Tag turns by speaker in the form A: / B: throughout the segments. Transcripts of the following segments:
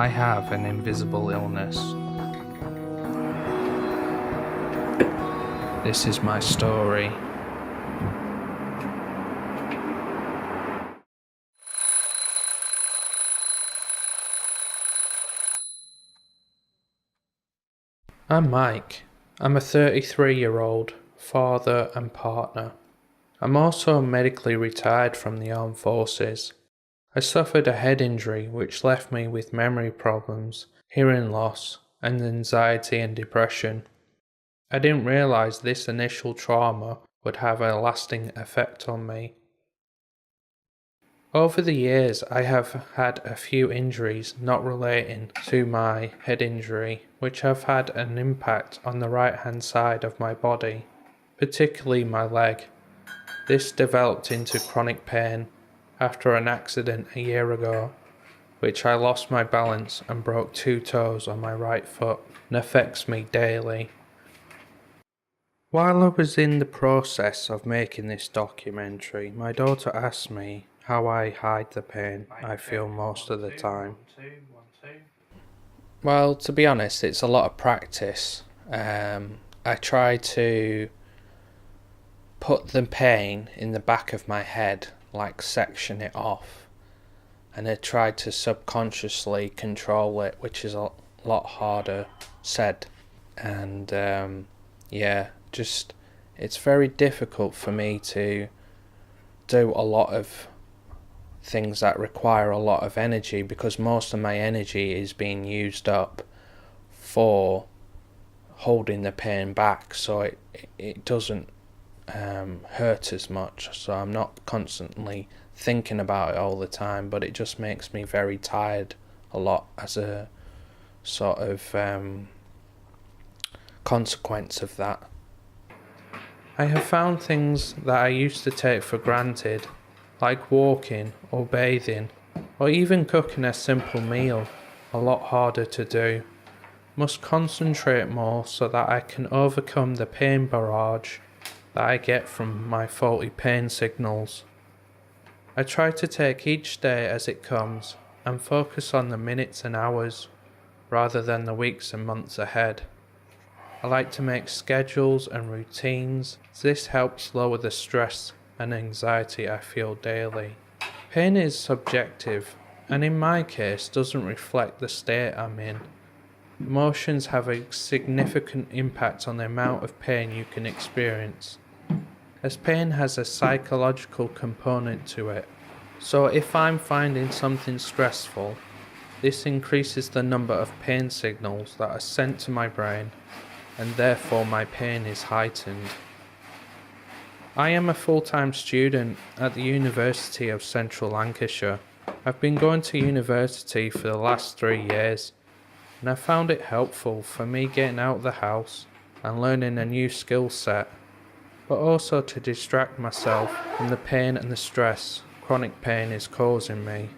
A: I have an invisible illness. This is my story. I'm Mike. I'm a 33-year-old father and partner. I'm also medically retired from the armed forces. I suffered a head injury which left me with memory problems, hearing loss, and anxiety and depression. I didn't realise this initial trauma would have a lasting effect on me. Over the years, I have had a few injuries not relating to my head injury, which have had an impact on the right hand side of my body, particularly my leg. This developed into chronic pain after an accident a year ago, which I lost my balance and broke 2 toes on my right foot and affects me daily. While I was in the process of making this documentary, my daughter asked me how I hide the pain I feel most of the time. Well, to be honest, it's a lot of practice. I try to put the pain in the back of my head, like section it off, and I try to subconsciously control it, which is a lot harder said. And it's very difficult for me to do a lot of things that require a lot of energy, because most of my energy is being used up for holding the pain back, so it doesn't hurt as much, so I'm not constantly thinking about it all the time, but it just makes me very tired a lot as a sort of consequence of that. I have found things that I used to take for granted, like walking or bathing, or even cooking a simple meal, a lot harder to do. Must concentrate more so that I can overcome the pain barrage that I get from my faulty pain signals. I try to take each day as it comes and focus on the minutes and hours rather than the weeks and months ahead. I like to make schedules and routines. This helps lower the stress and anxiety I feel daily. Pain is subjective, and in my case doesn't reflect the state I'm in. Emotions have a significant impact on the amount of pain you can experience, as pain has a psychological component to it. So if I'm finding something stressful, this increases the number of pain signals that are sent to my brain, and therefore my pain is heightened. I am a full-time student at the University of Central Lancashire. I've been going to university for the last 3 years, and I found it helpful for me getting out of the house and learning a new skill set, but also to distract myself from the pain and the stress chronic pain is causing me.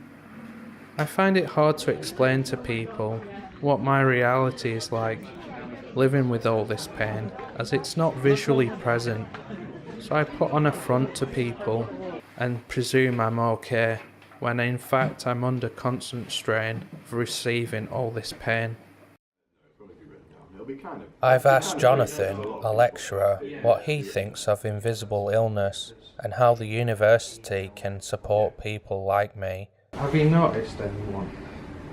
A: I find it hard to explain to people what my reality is like living with all this pain, as it's not visually present, so I put on a front to people and presume I'm okay, when in fact I'm under constant strain of receiving all this pain. I've asked Jonathan, a lecturer, what he thinks of invisible illness and how the university can support people like me. Have you noticed anyone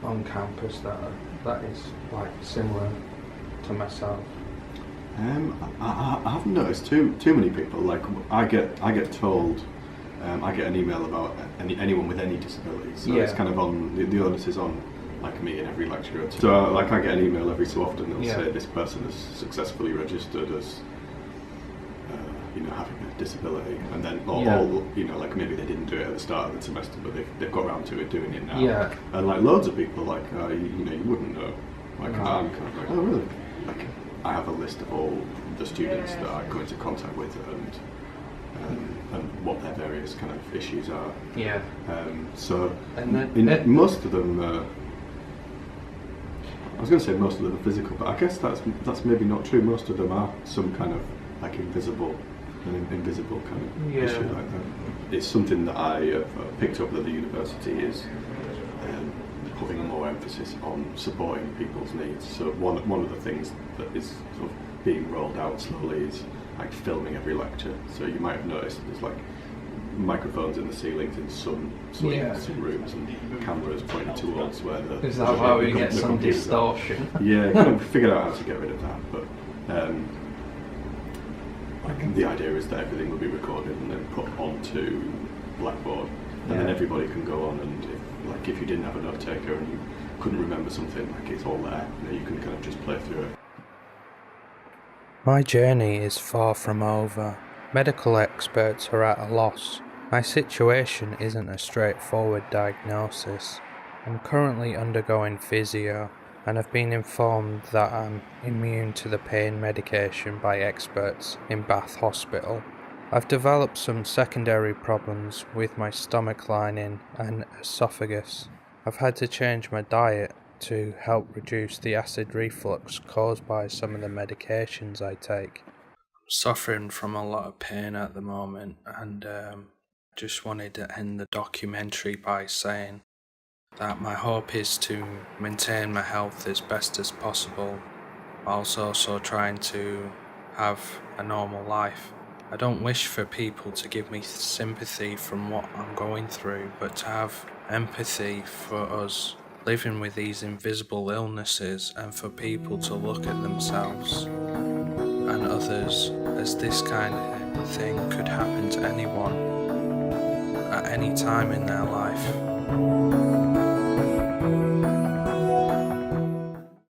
A: on campus that is like similar to myself?
B: I haven't noticed too many people. Like I get told, I get an email about anyone with any disabilities. So it's kind of on the onus is on like me and every lecturer. So like I get an email every so often. They'll say this person is successfully registered as having a disability, and then all like maybe they didn't do it at the start of the semester, but they've got around to it doing it now. Yeah. And like loads of people like you wouldn't know. Like I'm kind of like, oh really? Like I have a list of all the students that I come into contact with and what their various kind of issues are. Yeah. So most of them, I was going to say most of them are physical, but I guess that's maybe not true. Most of them are some kind of like invisible kind of issue like that. It's something that I have picked up at the university is putting more emphasis on supporting people's needs. So one of the things that is sort of being rolled out slowly is like filming every lecture. So you might have noticed there's like microphones in the ceilings in some suites, some rooms, and cameras pointing towards where the...
C: Is that why we get some distortion?
B: Yeah, kind of figured out how to get rid of that, but the idea is that everything will be recorded and then put onto Blackboard, and then everybody can go on, and if you didn't have a note taker and you couldn't remember something, like it's all there, you can kind of just play through it.
A: My journey is far from over. Medical experts are at a loss. My situation isn't a straightforward diagnosis. I'm currently undergoing physio, and have been informed that I'm immune to the pain medication by experts in Bath Hospital. I've developed some secondary problems with my stomach lining and esophagus. I've had to change my diet to help reduce the acid reflux caused by some of the medications I take. I'm suffering from a lot of pain at the moment, and just wanted to end the documentary by saying that my hope is to maintain my health as best as possible, whilst also trying to have a normal life. I don't wish for people to give me sympathy from what I'm going through, but to have empathy for us living with these invisible illnesses, and for people to look at themselves and others as this kind of thing could happen to anyone at any time in their life.